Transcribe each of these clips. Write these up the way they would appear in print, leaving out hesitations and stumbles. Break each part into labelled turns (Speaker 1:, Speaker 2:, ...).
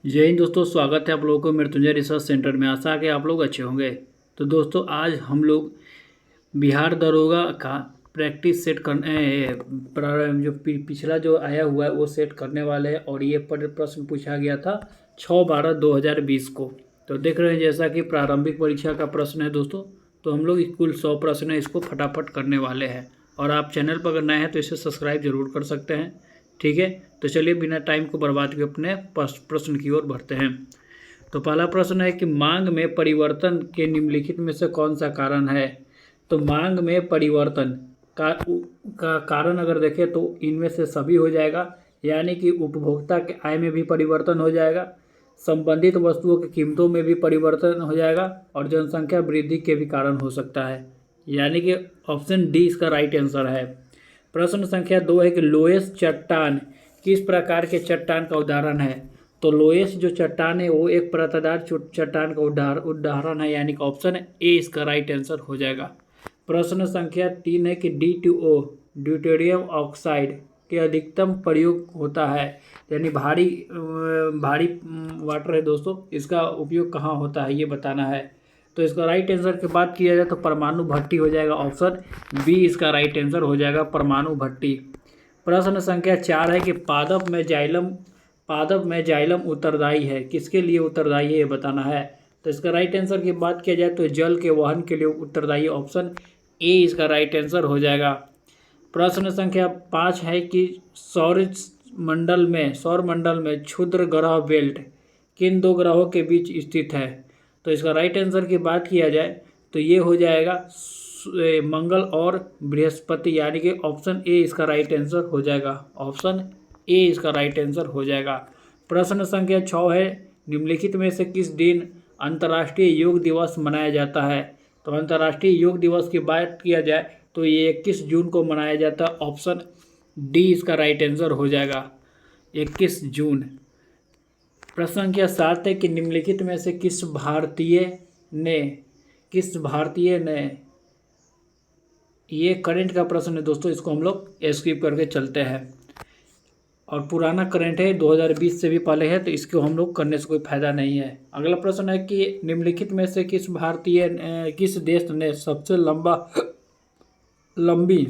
Speaker 1: जय हिंद दोस्तों, स्वागत है आप लोगों को मृत्युंजय रिसर्च सेंटर में। आशा है कि आप लोग अच्छे होंगे। तो दोस्तों, आज हम लोग बिहार दरोगा का प्रैक्टिस सेट करने जो पिछला जो आया हुआ है वो सेट करने वाले हैं। और ये प्रश्न पूछा गया था 6/12/2020 को। तो देख रहे हैं जैसा कि प्रारंभिक परीक्षा का प्रश्न है दोस्तों। तो हम लोग कुल 100 प्रश्न है, इसको फटाफट करने वाले हैं। और आप चैनल पर अगर नए हैं तो इसे सब्सक्राइब जरूर कर सकते हैं। ठीक है, तो चलिए बिना टाइम को बर्बाद किए अपने प्रश्न की ओर बढ़ते हैं। तो पहला प्रश्न है कि मांग में परिवर्तन के निम्नलिखित में से कौन सा कारण है। तो मांग में परिवर्तन का कारण अगर देखें तो इनमें से सभी हो जाएगा, यानी कि उपभोक्ता के आय में भी परिवर्तन हो जाएगा, संबंधित वस्तुओं की कीमतों में भी परिवर्तन हो जाएगा, और जनसंख्या वृद्धि के भी कारण हो सकता है, यानी कि ऑप्शन डी इसका राइट आंसर है। प्रश्न संख्या 2 है कि लोएस चट्टान किस प्रकार के चट्टान का उदाहरण है। तो लोएस जो चट्टान है वो एक परतदार चट्टान का उदाहरण है, यानी कि ऑप्शन ए इसका राइट आंसर हो जाएगा। प्रश्न संख्या 3 है कि D2O ड्यूटेरियम ऑक्साइड के अधिकतम प्रयोग होता है, यानी भारी वाटर है दोस्तों, इसका उपयोग कहाँ होता है ये बताना है। तो इसका राइट आंसर की बात किया जाए तो परमाणु भट्टी हो जाएगा, ऑप्शन बी इसका राइट आंसर हो जाएगा, परमाणु भट्टी। प्रश्न संख्या 4 है कि पादप में जाइलम उत्तरदायी है, किसके लिए उत्तरदायी है ये बताना है। तो इसका राइट आंसर की बात किया जाए तो जल के वहन के लिए उत्तरदायी, ऑप्शन ए इसका राइट आंसर हो जाएगा। प्रश्न संख्या 5 है कि सौर मंडल में क्षुद्र ग्रह बेल्ट किन दो ग्रहों के बीच स्थित है। तो इसका राइट आंसर की बात किया जाए तो ये हो जाएगा मंगल और बृहस्पति, यानी कि ऑप्शन ए इसका राइट आंसर हो जाएगा, ऑप्शन ए इसका राइट आंसर हो जाएगा। प्रश्न संख्या 6 है निम्नलिखित में से किस दिन अंतर्राष्ट्रीय योग दिवस मनाया जाता है। तो अंतर्राष्ट्रीय योग दिवस की बात किया जाए तो ये 21 जून को मनाया जाता है, ऑप्शन डी इसका राइट आंसर हो जाएगा, 21 जून। प्रश्न संख्या 7 है कि निम्नलिखित में से किस भारतीय ने ये करंट का प्रश्न है दोस्तों, इसको हम लोग स्किप करके चलते हैं। और पुराना करंट है, 2020 से भी पहले है, तो इसको हम लोग करने से कोई फायदा नहीं है। अगला प्रश्न है कि निम्नलिखित में से किस देश ने सबसे लंबी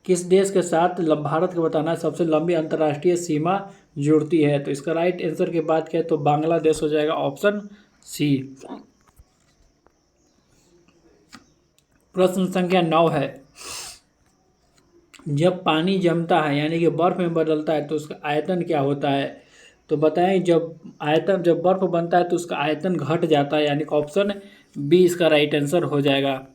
Speaker 1: किस देश के साथ भारत को बताना है सबसे लंबी अंतर्राष्ट्रीय सीमा जुड़ती है। तो इसका राइट आंसर की बात करें तो बांग्लादेश हो जाएगा, ऑप्शन सी। प्रश्न संख्या 9 है जब पानी जमता है यानी कि बर्फ में बदलता है तो उसका आयतन क्या होता है। तो बताएं जब बर्फ बनता है तो उसका आयतन घट जाता है, यानी कि ऑप्शन बी इसका राइट आंसर हो जाएगा।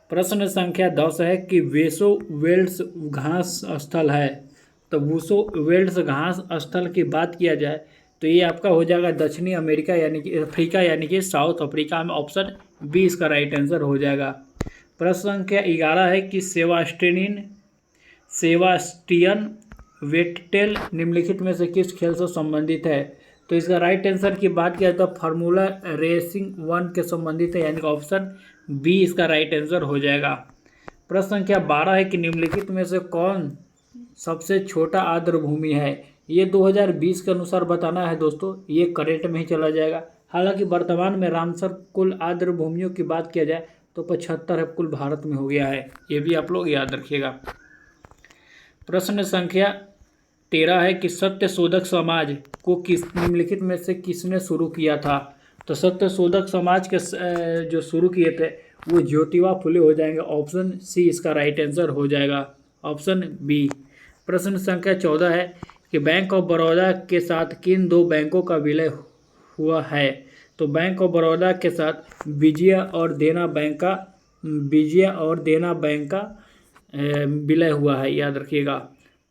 Speaker 1: प्रश्न संख्या 10 है कि वेसो वेल्ड्स घास स्थल है। तो वूसो वेल्ड्स घास स्थल की बात किया जाए तो ये आपका हो जाएगा दक्षिणी अमेरिका यानी कि अफ्रीका, यानी कि साउथ अफ्रीका में, ऑप्शन बी इसका राइट आंसर हो जाएगा। प्रश्न संख्या 11 है कि सेबास्टियन वेट्टेल निम्नलिखित में से किस खेल से संबंधित है। तो इसका राइट आंसर की बात किया तो फार्मूला रेसिंग 1 के संबंधित है, यानी कि ऑप्शन बी इसका राइट आंसर हो जाएगा। प्रश्न संख्या 12 है कि निम्नलिखित में से कौन सबसे छोटा आर्द्र भूमि है। ये 2020 के अनुसार बताना है दोस्तों, ये करेंट में ही चला जाएगा। हालांकि वर्तमान में रामसर कुल आर्द्र भूमियों की बात किया जाए तो 75 है, कुल भारत में हो गया है, ये भी आप लोग याद रखिएगा। प्रश्न संख्या 13 है कि सत्यशोधक समाज को निम्नलिखित में से किसने शुरू किया था। तो सत्यशोधक समाज के जो शुरू किए थे वो ज्योतिबा फुले हो जाएंगे, ऑप्शन सी इसका राइट आंसर हो जाएगा, ऑप्शन बी। प्रश्न संख्या 14 है कि बैंक ऑफ बड़ौदा के साथ किन दो बैंकों का विलय हुआ है। तो बैंक ऑफ बड़ौदा के साथ विजया और देना बैंक का विलय हुआ है, याद रखिएगा।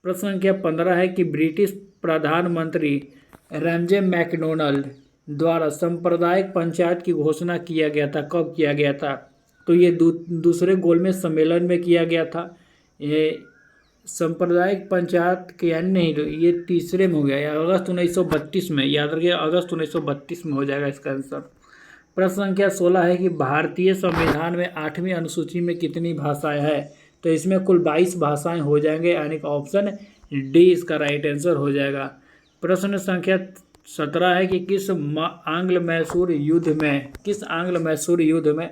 Speaker 1: प्रश्न संख्या 15 है कि ब्रिटिश प्रधानमंत्री रैमजे मैकडोनल्ड द्वारा सांप्रदायिक पंचायत की घोषणा किया गया था, कब किया गया था। तो ये दूसरे गोलमेज सम्मेलन में किया गया था। ये सांप्रदायिक पंचायत के यानी नहीं, तो ये तीसरे में हो गया, अगस्त 1932 में, याद रखिए अगस्त 1932 में हो जाएगा इसका आंसर। प्रश्न संख्या 16 है कि भारतीय संविधान में 8वीं अनुसूची में कितनी भाषाएं हैं। तो इसमें कुल 22 भाषाएं हो जाएंगे, यानी कि ऑप्शन डी इसका राइट आंसर हो जाएगा। प्रश्न संख्या 17 है कि किस आंग्ल मैसूर युद्ध में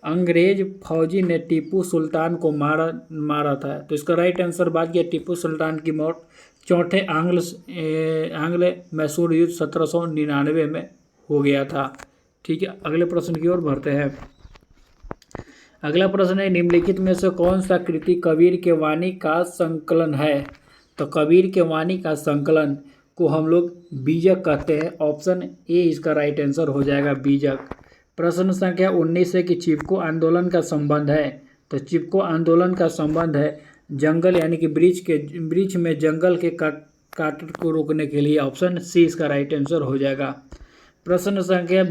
Speaker 1: अंग्रेज फौजी ने टीपू सुल्तान को मारा था। तो इसका राइट आंसर बात किया टीपू सुल्तान की मौत चौथे आंग्ल मैसूर युद्ध 1799 में हो गया था। ठीक है, अगले प्रश्न की ओर बढ़ते हैं। अगला प्रश्न है निम्नलिखित में से कौन सा कृति कबीर के वाणी का संकलन है। तो कबीर के वाणी का संकलन को हम लोग बीजक कहते हैं। ऑप्शन ए इसका राइट आंसर हो जाएगा, बीजक। प्रश्न संख्या 19 है कि चिपको आंदोलन का संबंध है। तो चिपको आंदोलन का संबंध है जंगल यानी कि वृक्ष में जंगल के काट को रोकने के लिए। ऑप्शन सी इसका राइट आंसर हो जाएगा। प्रश्न संख्या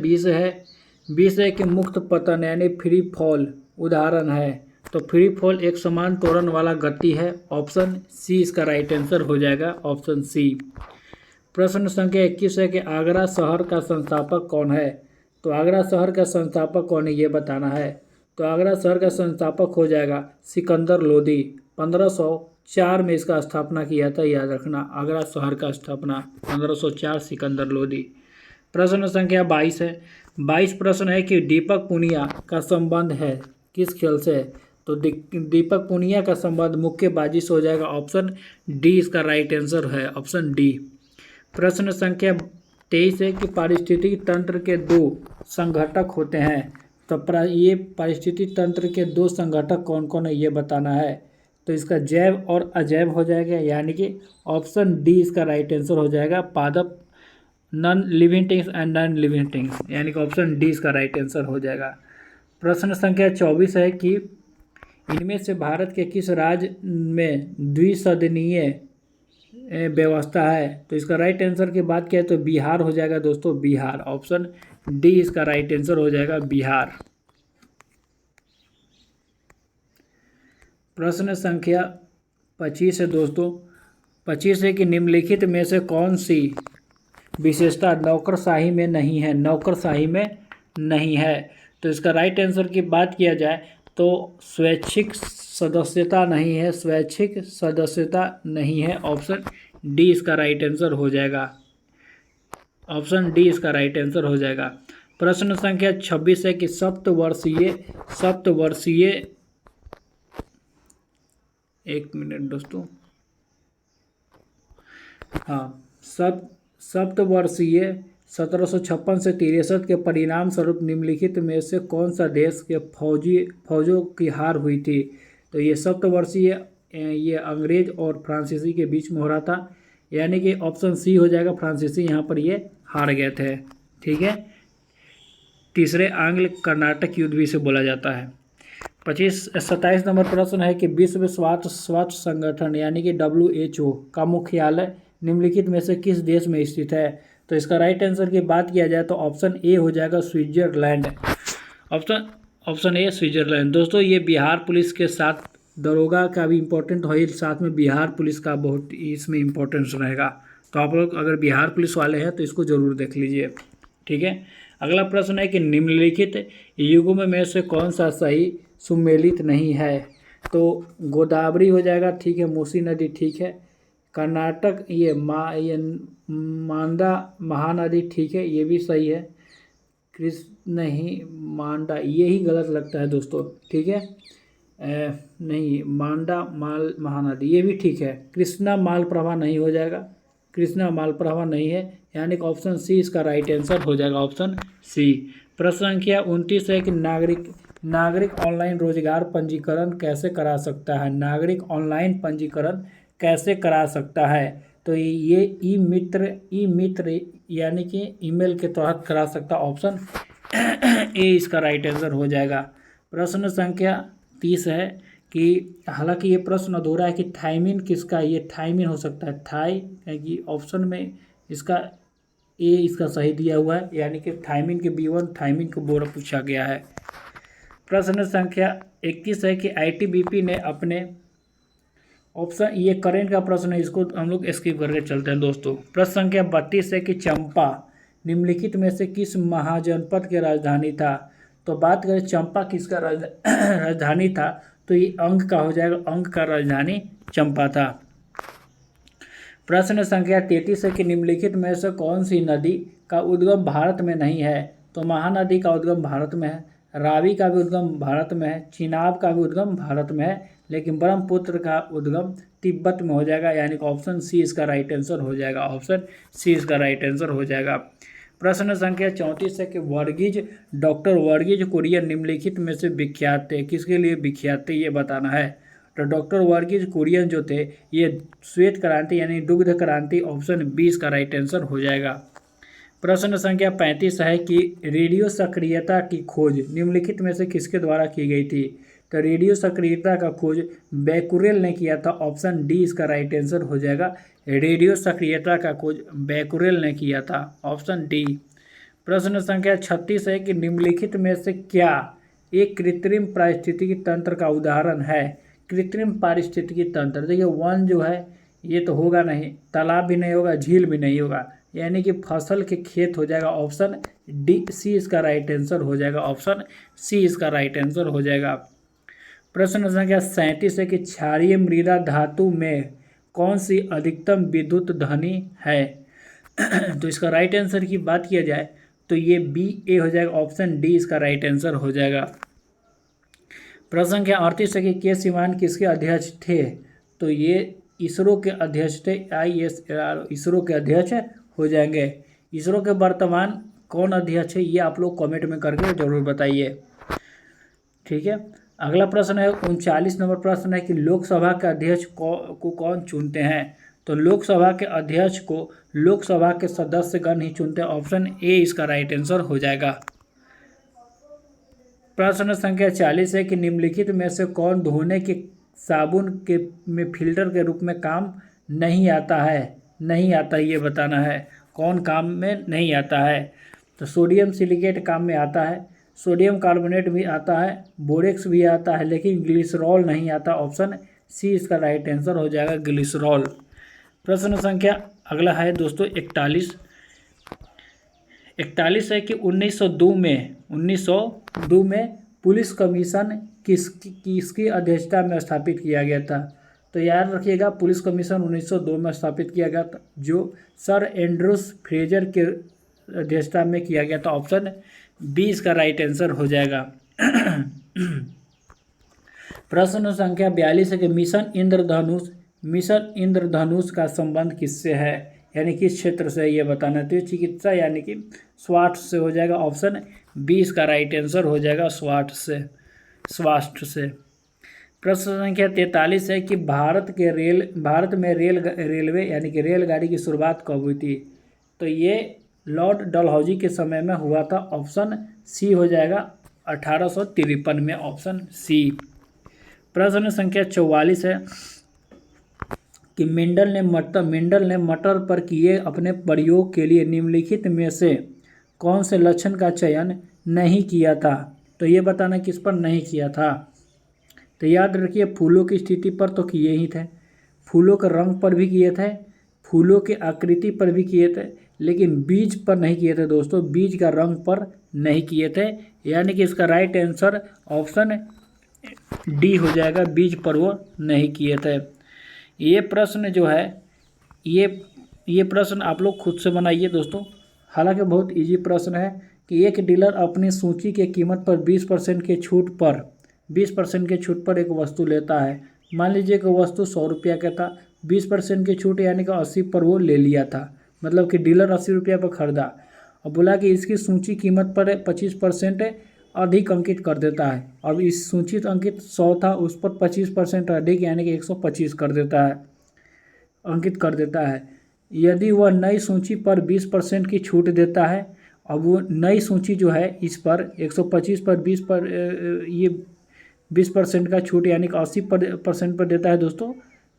Speaker 1: 20 है कि मुक्त पतन यानी फ्री फॉल उदाहरण है। तो फ्री फॉल एक समान त्वरण वाला गति है। ऑप्शन सी इसका राइट आंसर हो जाएगा, ऑप्शन सी। प्रश्न संख्या 21 है कि आगरा शहर का संस्थापक कौन है। तो आगरा शहर का संस्थापक कौन है ये बताना है। तो आगरा शहर का संस्थापक हो जाएगा सिकंदर लोदी। 1504 में इसका स्थापना किया था, याद रखना। आगरा शहर का स्थापना 1504 सिकंदर लोदी। प्रश्न संख्या 22 है। 22 प्रश्न है कि दीपक पुनिया का संबंध है किस खेल से। तो दीपक पुनिया का संबंध मुक्केबाजी से हो जाएगा। ऑप्शन डी इसका राइट आंसर है, ऑप्शन डी। प्रश्न संख्या 23 है कि पारिस्थितिकी तंत्र के दो संघटक होते हैं। तो ये पारिस्थितिकी तंत्र के दो संघटक कौन कौन है ये बताना है। तो इसका जैव और अजैव हो जाएगा, यानी कि ऑप्शन डी इसका राइट आंसर हो जाएगा। पादप non living things and non living things, यानी कि ऑप्शन डी इसका राइट आंसर हो जाएगा। प्रश्न संख्या 24 है कि इनमें से भारत के किस राज्य में द्विसदनीय व्यवस्था है। तो इसका राइट आंसर की बात किया तो बिहार हो जाएगा दोस्तों, बिहार। ऑप्शन डी इसका राइट आंसर हो जाएगा, बिहार। प्रश्न संख्या 25 है दोस्तों। 25 है कि निम्नलिखित में से कौन सी विशेषता नौकरशाही में नहीं है। नौकरशाही में नहीं है। तो इसका राइट आंसर की बात किया जाए तो स्वैच्छिक सदस्यता नहीं है, स्वैच्छिक सदस्यता नहीं है। ऑप्शन डी इसका राइट आंसर हो जाएगा, ऑप्शन डी इसका राइट आंसर हो जाएगा। प्रश्न संख्या 26 है कि सप्तवर्षीय एक मिनट दोस्तों, हाँ, सप्तवर्षीय 1756 से 63 के परिणाम स्वरूप निम्नलिखित में से कौन सा देश के फौजों की हार हुई थी। तो ये सप्तवर्षीय ये अंग्रेज और फ्रांसीसी के बीच में हो रहा था, यानी कि ऑप्शन सी हो जाएगा, फ्रांसीसी यहाँ पर ये हार गए थे। ठीक है, तीसरे आंग्ल कर्नाटक युद्ध भी इसे बोला जाता है। 27 नंबर प्रश्न है कि विश्व स्वास्थ्य संगठन यानी कि WHO का मुख्यालय निम्नलिखित में से किस देश में स्थित है। तो इसका राइट आंसर की बात किया जाए तो ऑप्शन ए हो जाएगा, स्विट्जरलैंड। Option A Switzerland. दोस्तों ये बिहार पुलिस के साथ दरोगा का भी इम्पोर्टेंट है, साथ में बिहार पुलिस का बहुत इसमें इम्पोर्टेंस रहेगा। तो आप लोग अगर बिहार पुलिस वाले हैं तो इसको ज़रूर देख लीजिए। ठीक है, अगला प्रश्न है कि निम्नलिखित युगों में से कौन सा सही सुमेलित नहीं है। तो गोदावरी हो जाएगा, ठीक है, मूसी नदी, ठीक है, कर्नाटक ये मांडा महानदी, ठीक है, ये भी सही है। कृष्ण नहीं, मांडा ये ही गलत लगता है दोस्तों। ठीक है, नहीं, मांडा माल महानदी ये भी ठीक है। कृष्णा मालप्रभा नहीं हो जाएगा, कृष्णा मालप्रभा नहीं है, यानी कि ऑप्शन सी इसका राइट आंसर हो जाएगा, ऑप्शन सी। प्रश्न संख्या 29 है कि नागरिक ऑनलाइन रोजगार पंजीकरण कैसे करा सकता है। नागरिक ऑनलाइन पंजीकरण कैसे करा सकता है। तो ये ई मित्र यानी कि ईमेल के तहत करा सकता, ऑप्शन ए इसका राइट आंसर हो जाएगा। प्रश्न संख्या 30 है कि हालांकि ये प्रश्न अधूरा है कि थाइमिन किसका, ये थाइमिन हो सकता है, थाई, क्योंकि ऑप्शन में इसका ए इसका सही दिया हुआ है, यानी कि थाइमिन के B1 थाइमिन को बोर्ड पूछा गया है। प्रश्न संख्या 21 है कि ITBP ने अपने ऑप्शन, ये करेंट का प्रश्न है, इसको हम लोग स्किप करके चलते हैं दोस्तों। प्रश्न संख्या 32 है कि चंपा निम्नलिखित में से किस महाजनपद की राजधानी था। तो बात करें चंपा किसका राजधानी था, तो ये अंग का हो जाएगा, अंग का राजधानी चंपा था। प्रश्न संख्या 33 है कि निम्नलिखित में से कौन सी नदी का उद्गम भारत में नहीं है? तो महानदी का उद्गम भारत में है, रावी का भी उद्गम भारत में है, चिनाब का भी उद्गम भारत में है, लेकिन ब्रह्मपुत्र का उद्गम तिब्बत में हो जाएगा, यानी कि ऑप्शन सी इसका राइट आंसर हो जाएगा। ऑप्शन सी इसका राइट आंसर हो जाएगा। प्रश्न संख्या 34 है कि डॉक्टर वर्गीज कुरियन निम्नलिखित में से विख्यात थे। किसके लिए विख्यात थे ये बताना है। तो डॉक्टर वर्गीज कुरियन जो थे ये श्वेत क्रांति यानी दुग्ध क्रांति, ऑप्शन 20 का राइट आंसर हो जाएगा। प्रश्न संख्या 35 है कि रेडियो सक्रियता की खोज निम्नलिखित में से किसके द्वारा की गई थी? तो रेडियो सक्रियता का खोज बैकुरेल ने किया था, ऑप्शन डी इसका राइट आंसर हो जाएगा। रेडियो सक्रियता का खोज बैकुरेल ने किया था, ऑप्शन डी। प्रश्न संख्या 36 है कि निम्नलिखित में से क्या एक कृत्रिम पारिस्थितिकी तंत्र का उदाहरण है? कृत्रिम पारिस्थितिकी तंत्र, देखिए वन जो है ये तो होगा नहीं, तालाब भी नहीं होगा, झील भी नहीं होगा, यानी कि फसल के खेत हो जाएगा, ऑप्शन डी सी इसका राइट आंसर हो जाएगा। ऑप्शन सी इसका राइट आंसर हो जाएगा। प्रश्न संख्या 37 है कि क्षारीय मृदा धातु में कौन सी अधिकतम विद्युत ध्वनि है? तो इसका राइट आंसर की बात किया जाए तो ये बी ए हो जाएगा, ऑप्शन डी इसका राइट आंसर हो जाएगा। प्रश्न संख्या 38 है कि के सिवान किसके अध्यक्ष थे? तो ये इसरो के अध्यक्ष थे, ISRO इसरो के अध्यक्ष हो जाएंगे। इसरो के वर्तमान कौन अध्यक्ष है ये आप लोग कमेंट में करके जरूर बताइए, ठीक है। अगला प्रश्न है 39 नंबर प्रश्न है कि लोकसभा के अध्यक्ष को कौन चुनते हैं? तो लोकसभा के अध्यक्ष को लोकसभा के सदस्यगण ही चुनते हैं, ऑप्शन ए इसका राइट आंसर हो जाएगा। प्रश्न संख्या 40 है कि निम्नलिखित में से कौन धोने के साबुन के में फिल्टर के रूप में काम नहीं आता है? नहीं आता ये बताना है, कौन काम में नहीं आता है? तो सोडियम सिलिकेट काम में आता है, सोडियम कार्बोनेट भी आता है, बोरेक्स भी आता है, लेकिन ग्लिसरॉल नहीं आता, ऑप्शन सी इसका राइट आंसर हो जाएगा, ग्लिसरॉल। प्रश्न संख्या अगला है दोस्तों 41 है कि 1902 में पुलिस कमीशन किसकी अध्यक्षता में स्थापित किया गया था? तो याद रखिएगा पुलिस कमीशन 1902 में स्थापित किया गया था, जो सर एंड्रूस फ्रेजर के अध्यक्षता में किया गया था, ऑप्शन 20 का राइट आंसर हो जाएगा। प्रश्न संख्या 42 है कि मिशन इंद्रधनुष का संबंध किससे है, यानी किस क्षेत्र से ये बताना है? तो चिकित्सा यानी कि स्वास्थ्य से हो जाएगा, ऑप्शन 20 का राइट आंसर हो जाएगा, स्वास्थ्य से। प्रश्न संख्या 43 है कि भारत में रेलवे यानी कि रेलगाड़ी की शुरुआत कब हुई थी? तो ये लॉर्ड डलहौजी के समय में हुआ था, ऑप्शन सी हो जाएगा 1853 में, ऑप्शन सी। प्रश्न संख्या 44 है कि मेंडल ने मटर पर किए अपने प्रयोग के लिए निम्नलिखित में से कौन से लक्षण का चयन नहीं किया था? तो ये बताना किस पर नहीं किया था। तो याद रखिए फूलों की स्थिति पर तो किए ही थे, फूलों के रंग पर भी किए थे, फूलों की आकृति पर भी किए थे, लेकिन बीज पर नहीं किए थे दोस्तों, बीज का रंग पर नहीं किए थे, यानी कि इसका राइट आंसर ऑप्शन डी हो जाएगा, बीज पर वो नहीं किए थे। ये प्रश्न जो है ये प्रश्न आप लोग खुद से बनाइए दोस्तों, हालांकि बहुत इजी प्रश्न है कि एक डीलर अपनी सूची के कीमत पर 20% के छूट पर एक वस्तु लेता है। मान लीजिए कि वस्तु 100 रुपया का था, 20% की छूट यानी कि 80 पर वो ले लिया था, मतलब कि डीलर 80 रुपया पर खरीदा और बोला कि इसकी सूची कीमत पर 25% अधिक अंकित कर देता है। अब इस सूचित अंकित 100 था, उस पर 25% अधिक यानी कि 125 अंकित कर देता है। यदि वह नई सूची पर 20% की छूट देता है, अब वो नई सूची जो है इस पर 125 पर 20% का छूट यानी कि 80% पर देता है दोस्तों,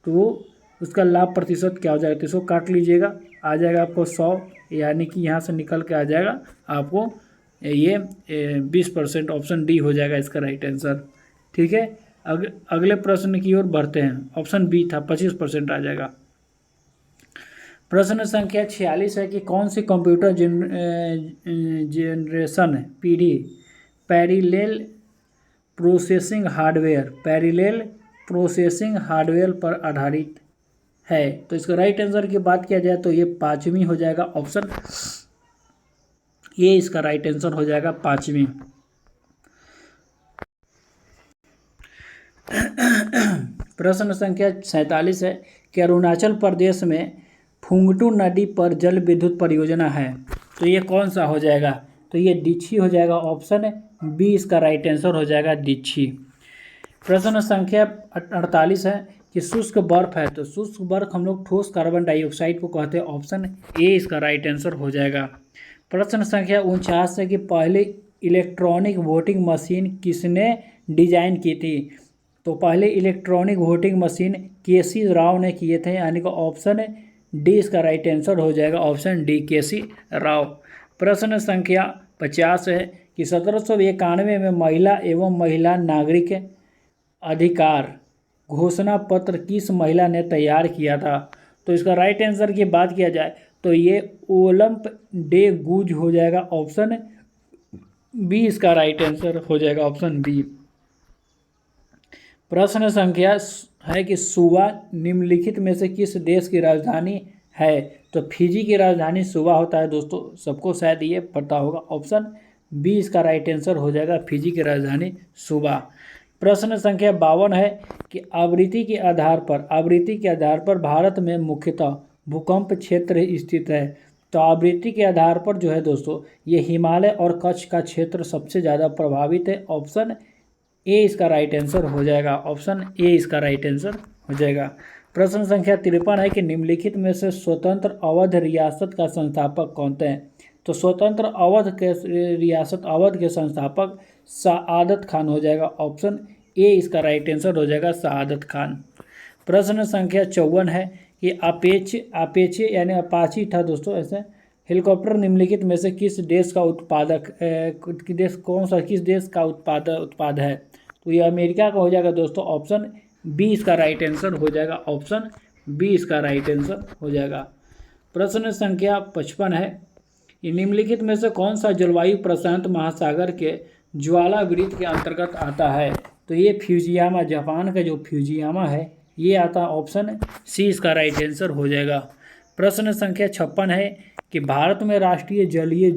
Speaker 1: तो उसका लाभ प्रतिशत क्या हो जाएगा? तो इसको काट लीजिएगा, आ जाएगा आपको 100, यानी कि यहाँ से निकल के आ जाएगा आपको ये 20%, ऑप्शन डी हो जाएगा इसका राइट आंसर, ठीक है। अगले प्रश्न की ओर बढ़ते हैं, ऑप्शन बी था, 25% आ जाएगा। प्रश्न संख्या 46 है कि कौन सी कंप्यूटर जनरेशन पीढ़ी पैरेलल प्रोसेसिंग हार्डवेयर पर आधारित है। तो इसका राइट आंसर की बात किया जाए तो ये 5वीं हो जाएगा ऑप्शन ये इसका राइट आंसर हो जाएगा 5वीं। प्रश्न संख्या 47 है कि अरुणाचल प्रदेश में फुंगटू नदी पर जल विद्युत परियोजना है, तो ये कौन सा हो जाएगा? तो ये दीक्षी हो जाएगा, ऑप्शन बी इसका राइट आंसर हो जाएगा दीक्षी। प्रश्न संख्या 48 है कि शुष्क बर्फ है, तो शुष्क बर्फ हम लोग ठोस कार्बन डाइऑक्साइड को कहते हैं, ऑप्शन ए इसका राइट आंसर हो जाएगा। प्रश्न संख्या 49 है कि पहले इलेक्ट्रॉनिक वोटिंग मशीन किसने डिजाइन की थी? तो पहले इलेक्ट्रॉनिक वोटिंग मशीन केसी राव ने किए थे, यानी कि ऑप्शन डी इसका राइट आंसर हो जाएगा, ऑप्शन डी केसी राव। प्रश्न संख्या 50 है कि 1791 में महिला एवं महिला नागरिक अधिकार घोषणा पत्र किस महिला ने तैयार किया था? तो इसका राइट आंसर की बात किया जाए तो ये ओलंप डे गुज हो जाएगा, ऑप्शन बी इसका राइट आंसर हो जाएगा, ऑप्शन बी। प्रश्न संख्या है कि सुवा निम्नलिखित में से किस देश की राजधानी है? तो फिजी की राजधानी सुवा होता है दोस्तों, सबको शायद ये पता होगा, ऑप्शन बी इसका राइट आंसर हो जाएगा, फिजी की राजधानी सुवा। प्रश्न संख्या 52 है कि आवृत्ति के आधार पर भारत में मुख्यतः भूकंप क्षेत्र स्थित है। तो आवृत्ति के आधार पर जो है दोस्तों ये हिमालय और कच्छ का क्षेत्र सबसे ज़्यादा प्रभावित है, ऑप्शन ए इसका राइट आंसर हो जाएगा, ऑप्शन ए इसका राइट आंसर हो जाएगा। प्रश्न संख्या 53 है कि निम्नलिखित में से स्वतंत्र अवध रियासत का संस्थापक कौन थे? तो स्वतंत्र रियासत अवध के संस्थापक सआदत खान हो जाएगा, ऑप्शन ए इसका राइट आंसर हो जाएगा, सआदत खान। प्रश्न संख्या 54 है कि अपेचे यानी अपाची था दोस्तों ऐसे हेलीकॉप्टर निम्नलिखित में से किस देश का उत्पाद है? तो ये अमेरिका का हो जाएगा दोस्तों, ऑप्शन बी इसका राइट आंसर हो जाएगा, ऑप्शन बी इसका राइट आंसर हो जाएगा। प्रश्न संख्या 55 है कि निम्नलिखित में से कौन सा जलवायु प्रशांत महासागर के ज्वालावृत्त के अंतर्गत आता है? तो ये फ्यूजियामा, जापान का जो फ्यूजियामा है ये आता है, ऑप्शन सी इसका राइट आंसर हो जाएगा। प्रश्न संख्या 56 है कि भारत का राष्ट्रीय जलीय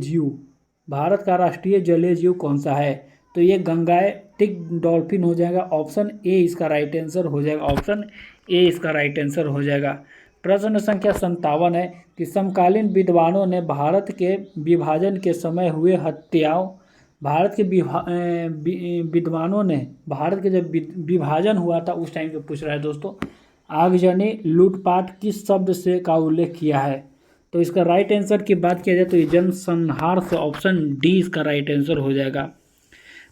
Speaker 1: जीव कौन सा है? तो ये गंगाटिक डॉल्फिन हो जाएगा, ऑप्शन ए इसका राइट आंसर हो जाएगा, ऑप्शन ए इसका राइट आंसर हो जाएगा। प्रश्न संख्या 57 है कि समकालीन विद्वानों ने भारत के विभाजन के समय हुए हत्याओं विद्वानों ने भारत के जब विभाजन हुआ था उस टाइम पे पूछ रहा है दोस्तों, आगजनी लूटपाट किस शब्द से का उल्लेख किया है? तो इसका राइट आंसर की बात किया जाए तो ये जनसंहार से, ऑप्शन डी इसका राइट आंसर हो जाएगा।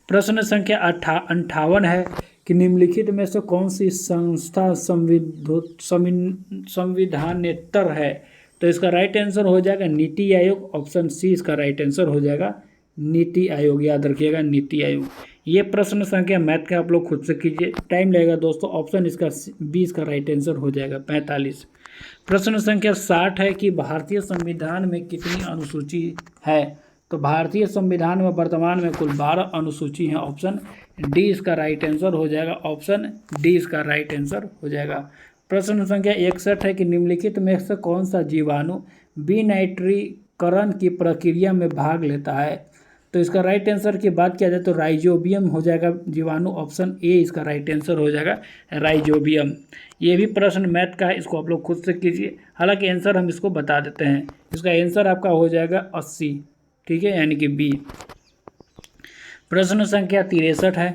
Speaker 1: प्रश्न संख्या 58 है कि निम्नलिखित में से कौन सी संस्था संविधानेतर है? तो इसका राइट आंसर हो जाएगा नीति आयोग, ऑप्शन सी इसका राइट आंसर हो जाएगा, नीति आयोग, याद रखिएगा नीति आयोग। ये प्रश्न संख्या मैथ का आप लोग खुद से कीजिए, टाइम लगेगा दोस्तों, ऑप्शन इसका बी इसका राइट आंसर हो जाएगा 45। प्रश्न संख्या 60 है कि भारतीय संविधान में कितनी अनुसूची है? तो भारतीय संविधान में वर्तमान में कुल 12 अनुसूची हैं, ऑप्शन डी इसका राइट आंसर हो जाएगा, ऑप्शन डी इसका राइट आंसर हो जाएगा। प्रश्न संख्या 61 है कि निम्नलिखित में से कौन सा जीवाणु विनाइट्रीकरण की प्रक्रिया में भाग लेता है? तो इसका राइट आंसर की बात किया जाए तो राइजोबियम हो जाएगा जीवाणु, ऑप्शन ए इसका राइट आंसर हो जाएगा, राइजोबियम। ये भी प्रश्न मैथ का है, इसको आप लोग खुद से कीजिए, हालांकि आंसर हम इसको बता देते हैं। इसका आंसर आपका हो जाएगा 80, ठीक है, यानी कि बी। प्रश्न संख्या 63 है,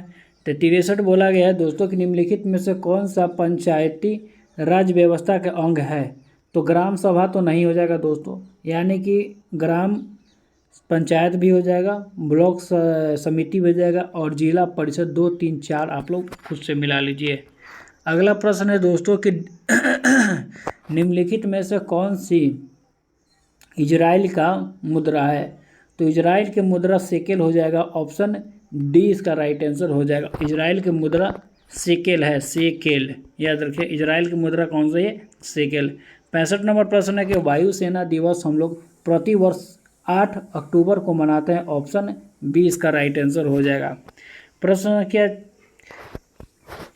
Speaker 1: तो 63 बोला गया है दोस्तों कि निम्नलिखित में से कौन सा पंचायती राज व्यवस्था का अंग है? तो ग्राम सभा तो नहीं हो जाएगा दोस्तों, यानी कि ग्राम पंचायत भी हो जाएगा, ब्लॉक समिति भी हो जाएगा और जिला परिषद 2, 3, 4 आप लोग खुद से मिला लीजिए। अगला प्रश्न है दोस्तों कि निम्नलिखित में से कौन सी इजराइल का मुद्रा है? तो इजराइल की मुद्रा शेकेल हो जाएगा, ऑप्शन डी इसका राइट आंसर हो जाएगा। इजराइल की मुद्रा शेकेल है, शेकेल, याद रखिए इजराइल की मुद्रा कौन सी है? शेकेल। 65 नंबर प्रश्न है कि वायुसेना दिवस हम लोग प्रतिवर्ष 8 अक्टूबर को मनाते हैं, ऑप्शन बी इसका राइट आंसर हो जाएगा। प्रश्न संख्या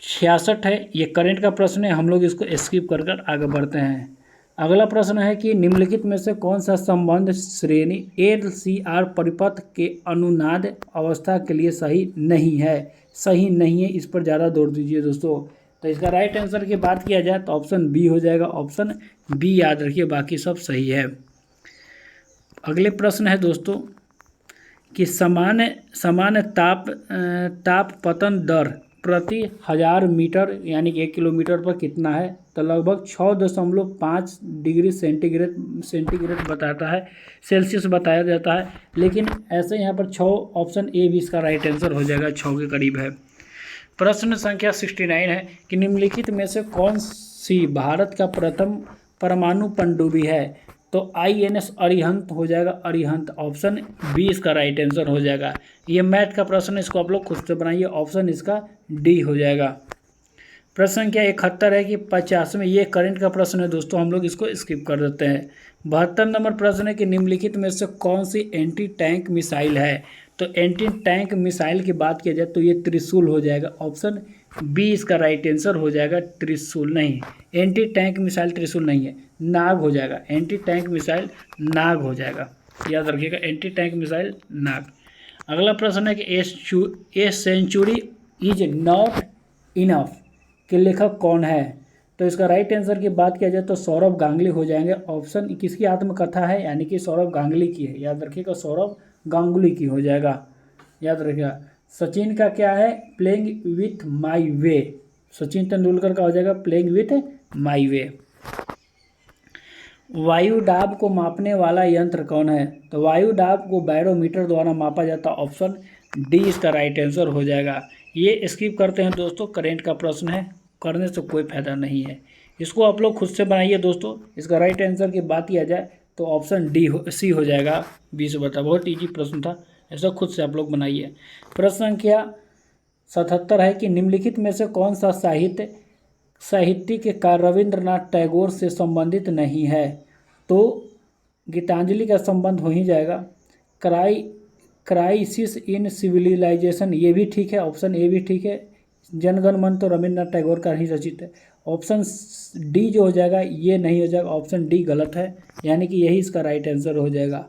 Speaker 1: 66 है, ये करंट का प्रश्न है, हम लोग इसको स्किप कर कर आगे बढ़ते हैं। अगला प्रश्न है कि निम्नलिखित में से कौन सा संबंध श्रेणी LCR परिपथ के अनुनाद अवस्था के लिए सही नहीं है। सही नहीं है, इस पर ज़्यादा जोर दीजिए दोस्तों। तो इसका राइट आंसर की बात किया जाए तो ऑप्शन बी हो जाएगा। ऑप्शन बी याद रखिए, बाकी सब सही है। अगले प्रश्न है दोस्तों कि सामान्य ताप पतन दर प्रति 1000 मीटर यानी कि 1 किलोमीटर पर कितना है। तो लगभग 6.5 डिग्री सेंटीग्रेड बताता है, सेल्सियस बताया जाता है। लेकिन ऐसे यहाँ पर 6 ऑप्शन ए भी इसका राइट आंसर हो जाएगा, 6 के करीब है। प्रश्न संख्या 69 है कि निम्नलिखित में से कौन सी भारत का प्रथम परमाणु पनडुब्बी है। तो INS अरिहंत हो जाएगा, अरिहंत। ऑप्शन बी इसका राइट आंसर हो जाएगा। ये मैथ का प्रश्न है, इसको आप लोग खुद से बनाइए। ऑप्शन इसका डी हो जाएगा। प्रश्न संख्या 71 है कि 50 में, ये करंट का प्रश्न है दोस्तों, हम लोग इसको स्किप कर देते हैं। 72 नंबर प्रश्न है कि निम्नलिखित में से कौन सी एंटी टैंक मिसाइल है। तो एंटी टैंक मिसाइल की बात किया जाए तो ये त्रिशूल हो जाएगा। ऑप्शन बी इसका राइट आंसर हो जाएगा, त्रिशूल नहीं। एंटी टैंक मिसाइल त्रिशूल नहीं है, नाग हो जाएगा। एंटी टैंक मिसाइल नाग हो जाएगा, याद रखिएगा, एंटी टैंक मिसाइल नाग। अगला प्रश्न है कि a century is not enough के लेखक कौन है। तो इसका राइट आंसर की बात किया जाए तो सौरभ गांगुली हो जाएंगे। ऑप्शन किसकी आत्मकथा है, यानी कि सौरभ गांगुली की है, याद रखिएगा, सौरभ गांगुली की हो जाएगा, याद रखिएगा। सचिन का क्या है, प्लेइंग विथ माई वे। सचिन तेंदुलकर का हो जाएगा प्लेइंग विथ माई वे। वायु दाब को मापने वाला यंत्र कौन है। तो वायु दाब को बैरोमीटर द्वारा मापा जाता है। ऑप्शन डी इसका राइट आंसर हो जाएगा। ये स्किप करते हैं दोस्तों, करंट का प्रश्न है, करने से कोई फायदा नहीं है। इसको आप लोग खुद से बनाइए दोस्तों। इसका राइट आंसर की बात किया जाए तो ऑप्शन सी हो जाएगा। 20 बता, बहुत ईजी प्रश्न था, ऐसा खुद से आप लोग बनाइए। प्रश्न संख्या 77 है कि निम्नलिखित में से कौन सा साहित्यिक कार्य रविंद्रनाथ टैगोर से संबंधित नहीं है। तो गीतांजलि का संबंध हो ही जाएगा। क्राइसिस इन सिविलाइजेशन, ये भी ठीक है, ऑप्शन ए भी ठीक है। जनगण मन तो रविंद्रनाथ टैगोर का ही रचित है। ऑप्शन डी जो हो जाएगा ये नहीं हो जाएगा, ऑप्शन डी गलत है, यानी कि यही इसका राइट आंसर हो जाएगा।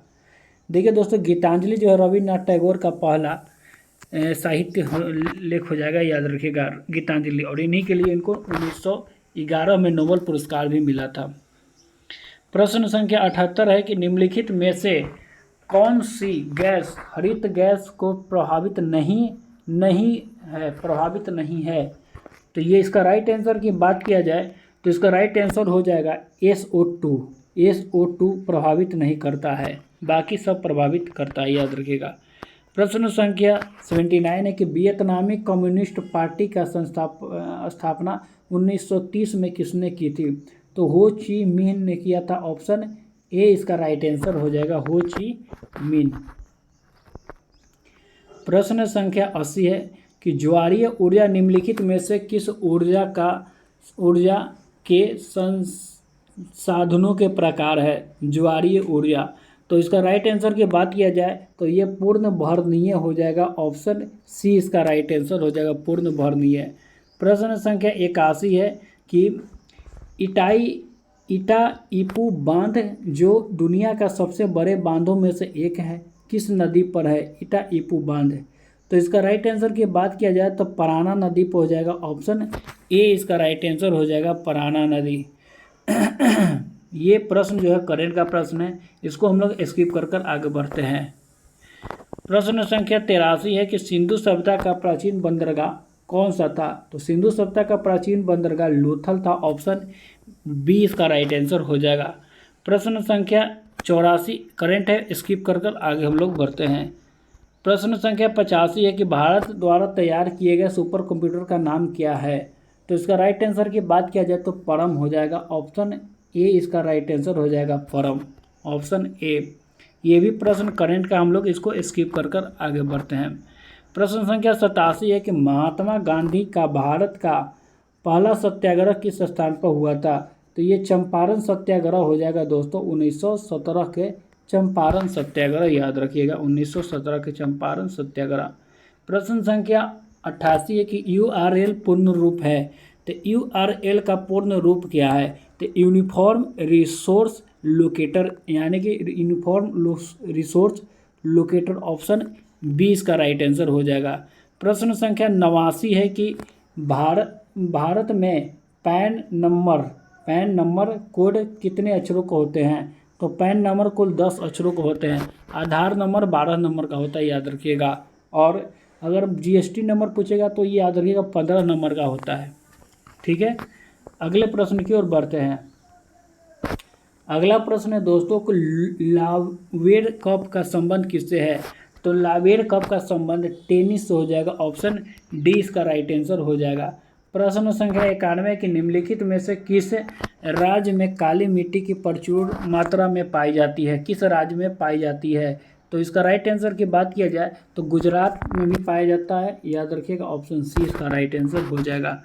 Speaker 1: देखिए दोस्तों, गीतांजलि जो है रविंद्रनाथ टैगोर का पहला साहित्य लेख हो जाएगा, याद रखिएगा, गीतांजलि। और इन्हीं के लिए इनको 1911 में नोबेल पुरस्कार भी मिला था। प्रश्न संख्या 78 है कि निम्नलिखित में से कौन सी गैस हरित गैस को प्रभावित नहीं है। तो ये इसका राइट आंसर की बात किया जाए तो इसका राइट आंसर हो जाएगा SO2। SO2 प्रभावित नहीं करता है, बाकी सब प्रभावित करता है, याद रखिएगा। प्रश्न संख्या 79 है कि वियतनामी कम्युनिस्ट पार्टी का स्थापना 1930 में किसने की थी। तो हो ची मिन्ह ने किया था। ऑप्शन ए इसका राइट आंसर हो जाएगा, हो ची मिन्ह। प्रश्न संख्या 80 है कि ज्वारीय ऊर्जा निम्नलिखित में से किस ऊर्जा के संसाधनों के प्रकार है। ज्वारीय ऊर्जा, तो इसका राइट आंसर की बात किया जाए तो ये पूर्ण भरणीय हो जाएगा। ऑप्शन सी इसका राइट आंसर हो जाएगा, पूर्ण भरणीय। प्रश्न संख्या 81 है कि इटाईपू बांध जो दुनिया का सबसे बड़े बांधों में से एक है, किस नदी पर है इटाईपू बांध। तो इसका राइट आंसर की बात किया जाए तो पराना नदी पर हो जाएगा। ऑप्शन ए इसका राइट आंसर हो जाएगा, पराना नदी। ये प्रश्न जो है करंट का प्रश्न है, इसको हम लोग स्किप कर आगे बढ़ते हैं। प्रश्न संख्या 83 है कि सिंधु सभ्यता का प्राचीन बंदरगाह कौन सा था। तो सिंधु सभ्यता का प्राचीन बंदरगाह लोथल था। ऑप्शन बी इसका राइट आंसर हो जाएगा। प्रश्न संख्या 84 करंट है, स्किप कर आगे हम लोग बढ़ते हैं। प्रश्न संख्या 85 है कि भारत द्वारा तैयार किए गए सुपर कंप्यूटर का नाम क्या है। तो इसका राइट आंसर की बात किया जाए तो परम हो जाएगा। ऑप्शन ए इसका राइट आंसर हो जाएगा, परम। Option A. ये भी प्रश्न करंट का, हम लोग इसको स्किप कर आगे बढ़ते हैं। प्रश्न संख्या 87 है कि महात्मा गांधी का भारत का पहला सत्याग्रह किस स्थान पर हुआ था। तो ये चंपारण सत्याग्रह हो जाएगा दोस्तों, 1917 के चंपारण सत्याग्रह, याद रखिएगा, 1917 के चंपारण सत्याग्रह। प्रश्न संख्या 88 है कि URL पूर्ण रूप है। तो URL का पूर्ण रूप क्या है? तो यूनिफॉर्म रिसोर्स लोकेटर, यानी कि यूनिफॉर्म रिसोर्स लोकेटर, ऑप्शन 20 का राइट आंसर हो जाएगा। प्रश्न संख्या 89 है कि भारत में पैन नंबर कोड कितने अक्षरों को होते हैं? तो पैन नंबर कुल 10 अक्षरों को होते हैं। आधार नंबर 12 नंबर का होता है, याद रखिएगा। और अगर GST नंबर पूछेगा तो ये याद रखिएगा 15 नंबर का होता है। ठीक है, अगले प्रश्न की ओर बढ़ते हैं। अगला प्रश्न है दोस्तों को लावेर कप का संबंध किससे है? तो लावेर कप का संबंध टेनिस से हो जाएगा, ऑप्शन डी इसका राइट आंसर हो जाएगा। प्रश्न संख्या 91 की निम्नलिखित में से किस राज्य में काली मिट्टी की प्रचुर मात्रा में पाई जाती है? किस राज्य में पाई जाती है? तो इसका राइट आंसर की बात किया जाए तो गुजरात में भी पाया जाता है, याद रखिएगा, ऑप्शन सी इसका राइट आंसर हो जाएगा।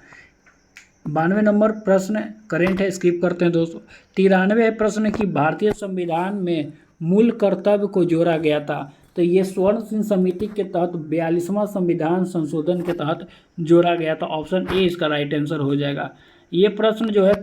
Speaker 1: 92 नंबर प्रश्न करेंट है, स्किप करते हैं दोस्तों। 93 प्रश्न की भारतीय संविधान में मूल कर्तव्य को जोड़ा गया था? तो ये स्वर्ण सिंह समिति के तहत 42वां संविधान संशोधन के तहत जोड़ा गया था, ऑप्शन ए इसका राइट आंसर हो जाएगा। ये प्रश्न जो है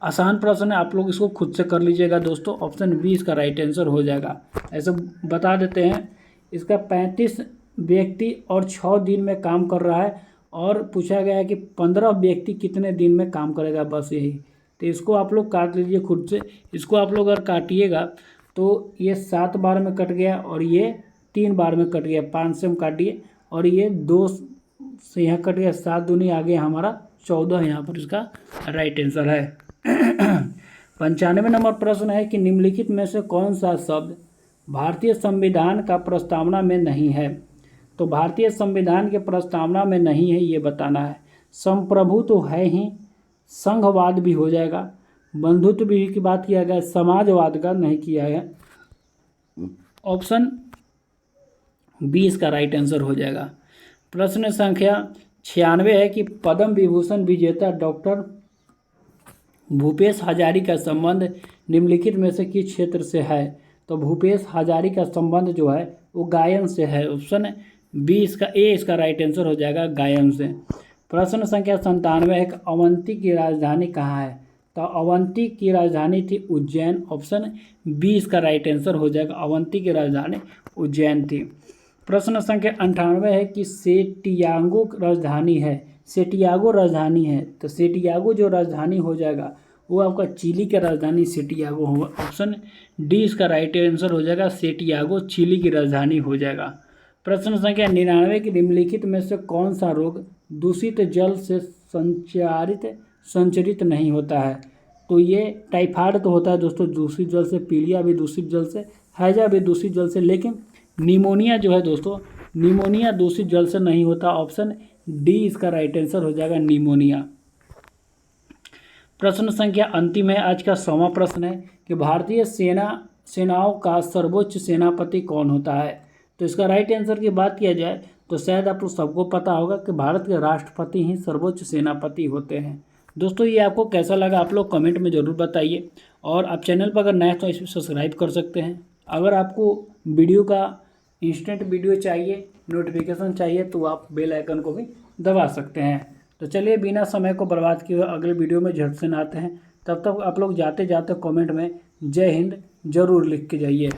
Speaker 1: आसान प्रश्न है, आप लोग इसको खुद से कर लीजिएगा दोस्तों, ऑप्शन बी इसका राइट आंसर हो जाएगा। ऐसे बता देते हैं, इसका 35 व्यक्ति और 6 दिन में काम कर रहा है, और पूछा गया है कि 15 व्यक्ति कितने दिन में काम करेगा, बस यही। तो इसको आप लोग काट लीजिए खुद से। इसको आप लोग अगर काटिएगा तो ये 7 बार में कट गया और ये 3 बार में कट गया, 5 से हम काटिए, और ये 2 से यहाँ कट गया, 7 दूनी आ गया हमारा 14, यहाँ पर इसका राइट आंसर है। 95 नंबर प्रश्न है कि निम्नलिखित में से कौन सा शब्द भारतीय संविधान का प्रस्तावना में नहीं है? तो भारतीय संविधान के प्रस्तावना में नहीं है, ये बताना है। संप्रभु तो है ही, संघवाद भी हो जाएगा, बंधुत्व भी की बात किया गया, समाजवाद का नहीं किया है, ऑप्शन 20 का राइट आंसर हो जाएगा। प्रश्न संख्या 96 है कि पद्म विभूषण विजेता डॉक्टर भूपेश हजारी का संबंध निम्नलिखित में से किस क्षेत्र से है? तो भूपेश हजारी का संबंध जो है वो गायन से है, ऑप्शन बी इसका ए इसका राइट आंसर हो जाएगा, गायन से। प्रश्न संख्या 97 है कि अवंती की राजधानी कहाँ है? तो अवंती की राजधानी थी उज्जैन, ऑप्शन बी इसका राइट आंसर हो जाएगा, अवंती की राजधानी उज्जैन थी। प्रश्न संख्या 98 है कि सेंटियागो राजधानी है, सेंटियागो राजधानी है, तो सेंटियागो जो राजधानी हो जाएगा वो आपका चिली की राजधानी सेंटियागो होगा, ऑप्शन डी इसका राइट आंसर हो जाएगा, सेंटियागो चिली की राजधानी हो जाएगा। प्रश्न संख्या 99 की निम्नलिखित में से कौन सा रोग दूषित जल से संचरित नहीं होता है? तो ये टाइफाइड तो होता है दोस्तों दूषित जल से, पीलिया भी दूषित जल से, हैजा भी दूषित जल से, लेकिन निमोनिया जो है दोस्तों, निमोनिया दूषित जल से नहीं होता, ऑप्शन डी इसका राइट आंसर हो जाएगा, निमोनिया। प्रश्न संख्या अंतिम है, आज का 100वां प्रश्न है कि भारतीय सेनाओं का सर्वोच्च सेनापति कौन होता है? तो इसका राइट आंसर की बात किया जाए तो शायद आप लोग सबको पता होगा कि भारत के राष्ट्रपति ही सर्वोच्च सेनापति होते हैं। दोस्तों ये आपको कैसा लगा आप लोग कमेंट में ज़रूर बताइए, और आप चैनल पर अगर नए तो इसे सब्सक्राइब कर सकते हैं। अगर आपको वीडियो का इंस्टेंट वीडियो चाहिए, नोटिफिकेशन चाहिए, तो आप बेल आइकन को भी दबा सकते हैं। तो चलिए बिना समय को बर्बाद किए हुए अगले वीडियो में झट से आते हैं। तब तक आप लोग जाते जाते कमेंट में जय हिंद जरूर लिख के जाइए।